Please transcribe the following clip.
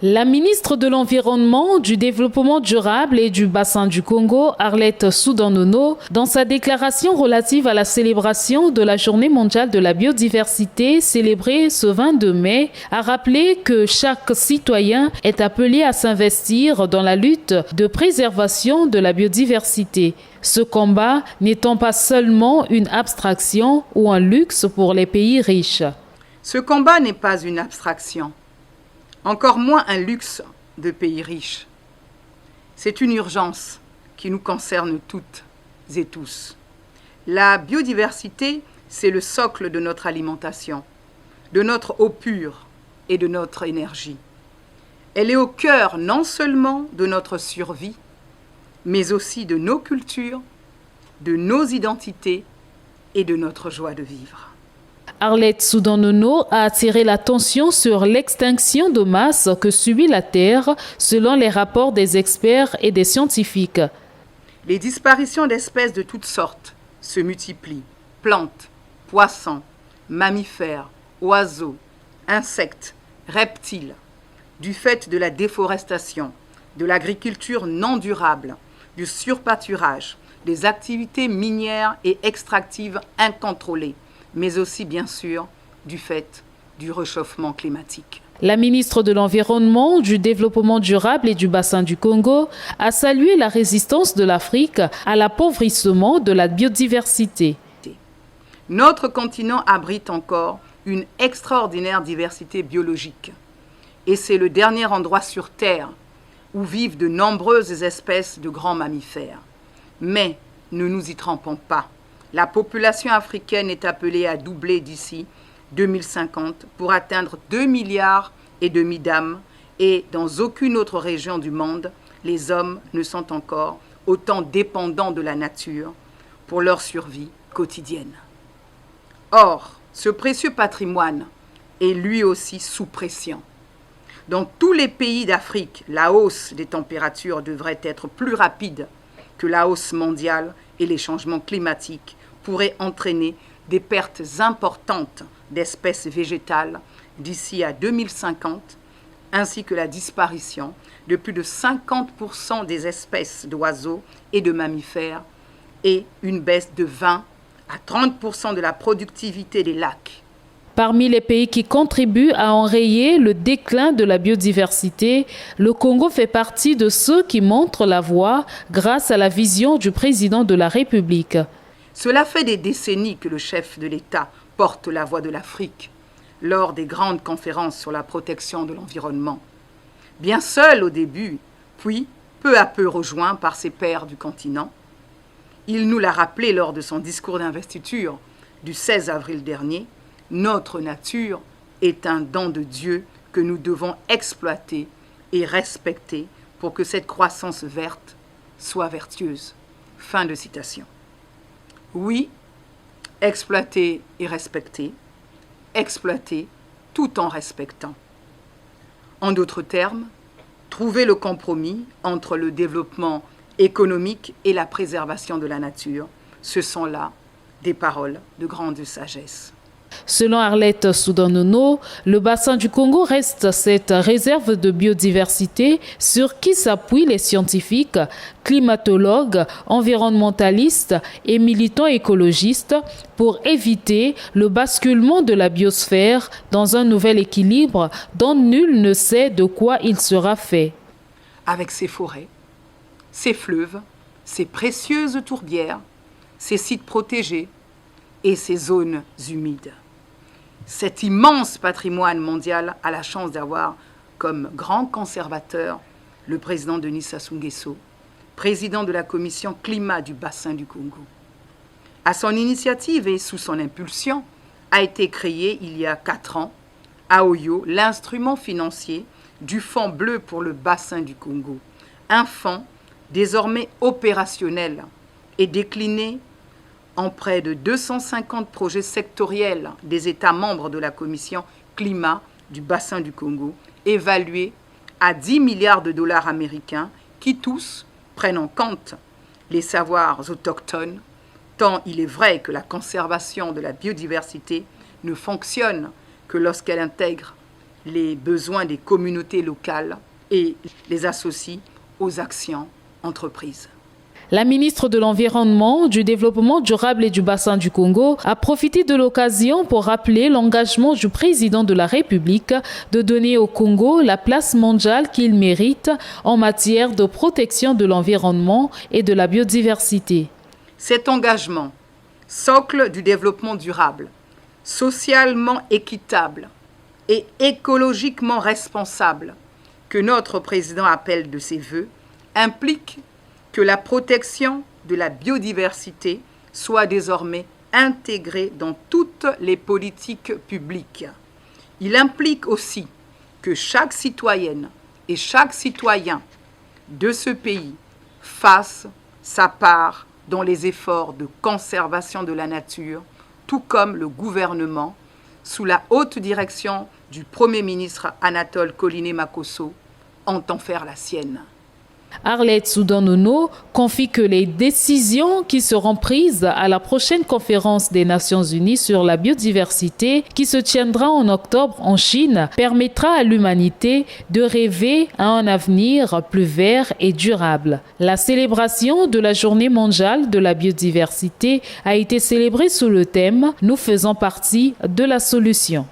La ministre de l'Environnement, du Développement durable et du Bassin du Congo, Arlette Soudan-Nono, dans sa déclaration relative à la célébration de la Journée mondiale de la biodiversité célébrée ce 22 mai, a rappelé que chaque citoyen est appelé à s'investir dans la lutte de préservation de la biodiversité. Ce combat n'étant pas seulement une abstraction ou un luxe pour les pays riches. Ce combat n'est pas une abstraction. Encore moins un luxe de pays riches. C'est une urgence qui nous concerne toutes et tous. La biodiversité, c'est le socle de notre alimentation, de notre eau pure et de notre énergie. Elle est au cœur non seulement de notre survie, mais aussi de nos cultures, de nos identités et de notre joie de vivre. Arlette Soudan-Nono a attiré l'attention sur l'extinction de masse que subit la Terre selon les rapports des experts et des scientifiques. Les disparitions d'espèces de toutes sortes se multiplient. Plantes, poissons, mammifères, oiseaux, insectes, reptiles, du fait de la déforestation, de l'agriculture non durable, du surpâturage, des activités minières et extractives incontrôlées, mais aussi, bien sûr, du fait du réchauffement climatique. La ministre de l'Environnement, du Développement durable et du Bassin du Congo a salué la résistance de l'Afrique à l'appauvrissement de la biodiversité. Notre continent abrite encore une extraordinaire diversité biologique. Et c'est le dernier endroit sur Terre où vivent de nombreuses espèces de grands mammifères. Mais ne nous y trompons pas. La population africaine est appelée à doubler d'ici 2050 pour atteindre 2,5 milliards d'âmes et dans aucune autre région du monde, les hommes ne sont encore autant dépendants de la nature pour leur survie quotidienne. Or, ce précieux patrimoine est lui aussi sous pression. Dans tous les pays d'Afrique, la hausse des températures devrait être plus rapide que la hausse mondiale et les changements climatiques pourraient entraîner des pertes importantes d'espèces végétales d'ici à 2050, ainsi que la disparition de plus de 50% des espèces d'oiseaux et de mammifères et une baisse de 20 à 30% de la productivité des lacs. Parmi les pays qui contribuent à enrayer le déclin de la biodiversité, le Congo fait partie de ceux qui montrent la voie grâce à la vision du président de la République. Cela fait des décennies que le chef de l'État porte la voix de l'Afrique lors des grandes conférences sur la protection de l'environnement. Bien seul au début, puis peu à peu rejoint par ses pairs du continent. Il nous l'a rappelé lors de son discours d'investiture du 16 avril dernier. Notre nature est un don de Dieu que nous devons exploiter et respecter pour que cette croissance verte soit vertueuse. Fin de citation. Oui, exploiter et respecter, exploiter tout en respectant. En d'autres termes, trouver le compromis entre le développement économique et la préservation de la nature, ce sont là des paroles de grande sagesse. Selon Arlette Soudan-Nono, le bassin du Congo reste cette réserve de biodiversité sur qui s'appuient les scientifiques, climatologues, environnementalistes et militants écologistes pour éviter le basculement de la biosphère dans un nouvel équilibre dont nul ne sait de quoi il sera fait. Avec ses forêts, ses fleuves, ses précieuses tourbières, ses sites protégés et ses zones humides. Cet immense patrimoine mondial a la chance d'avoir comme grand conservateur le président Denis Sassou Nguesso, président de la commission climat du bassin du Congo. À son initiative et sous son impulsion, a été créé il y a 4 ans, à Oyo, l'instrument financier du Fonds bleu pour le bassin du Congo, un fonds désormais opérationnel et décliné en près de 250 projets sectoriels des États membres de la Commission climat du bassin du Congo, évalués à 10 milliards de dollars américains, qui tous prennent en compte les savoirs autochtones, tant il est vrai que la conservation de la biodiversité ne fonctionne que lorsqu'elle intègre les besoins des communautés locales et les associe aux actions entreprises. La ministre de l'Environnement, du Développement durable et du Bassin du Congo a profité de l'occasion pour rappeler l'engagement du président de la République de donner au Congo la place mondiale qu'il mérite en matière de protection de l'environnement et de la biodiversité. Cet engagement, socle du développement durable, socialement équitable et écologiquement responsable, que notre président appelle de ses vœux, implique que la protection de la biodiversité soit désormais intégrée dans toutes les politiques publiques. Il implique aussi que chaque citoyenne et chaque citoyen de ce pays fasse sa part dans les efforts de conservation de la nature, tout comme le gouvernement, sous la haute direction du Premier ministre Anatole Koliné-Makosso, entend faire la sienne. Arlette Soudan-Nono confie que les décisions qui seront prises à la prochaine conférence des Nations Unies sur la biodiversité qui se tiendra en octobre en Chine permettra à l'humanité de rêver à un avenir plus vert et durable. La célébration de la Journée mondiale de la biodiversité a été célébrée sous le thème « Nous faisons partie de la solution ».